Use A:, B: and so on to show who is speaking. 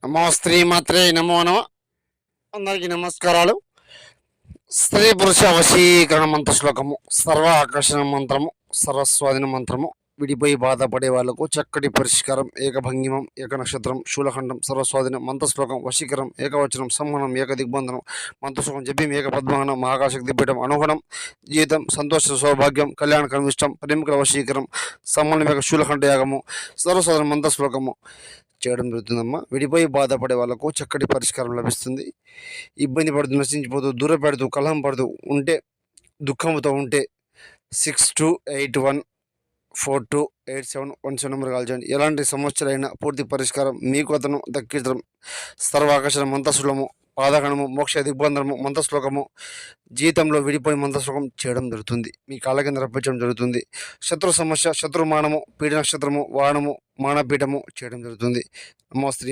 A: నమో శ్రీమాత్రే నమో నమ. అందరికీ నమస్కారాలు. స్త్రీ పురుష వశీకరణ మంత్ర శ్లోకము, సర్వ ఆకర్షణ మంత్రము, సర్వస్వాధీన మంత్రము. విడిపోయి బాధపడే వాళ్లకు చక్కటి పరిష్కారం. ఏకభంగిమం, ఏక నక్షత్రం, శూలఖండం, సర్వస్వాధీనం, మంత్రశ్లోకం, వశీకరం, ఏకవచనం, సంహనం, ఏక దిగ్బంధనం, మంత్రశ్లోకం జప్యం, ఏక పద్మహనం, మహాకాశక్తి పీఠం, అనుగుణం, జీవితం, సంతోష సౌభాగ్యం, కళ్యాణకరం, ఇష్టం, ప్రేమికుల వశీకరం, సంహనం, ఏక శూలఖండ యాగము, సర్వస్వాధీన మంత్రశ్లోకము చేయడం జరుగుతుందమ్మా. విడిపోయి బాధపడే వాళ్ళకు చక్కటి పరిష్కారం లభిస్తుంది. ఇబ్బంది పడుతూ, నశించిపోతూ, దూరపెడుతూ, కలహం పడుతూ ఉంటే, దుఃఖంతో ఉంటే 6281428717 నెంబర్ కాల్ చేయండి. ఎలాంటి సమస్యలైనా పూర్తి పరిష్కారం మీకు అతను దక్కించడం. సర్వాకర్షణ మంత్రశ్లోకము, పాదగణము, మోక్ష దిగ్బంధనము, మంత్రశ్లోకము, జీవితంలో విడిపోయి మంత్రశ్లోకం చేయడం జరుగుతుంది. మీ కాళ్ళ కింద రప్పించడం జరుగుతుంది. శత్రు సమస్య, శత్రుమానము, పీడ నక్షత్రము, వాహనము, మానపీఠము చేయడం జరుగుతుంది. నమో శ్రీ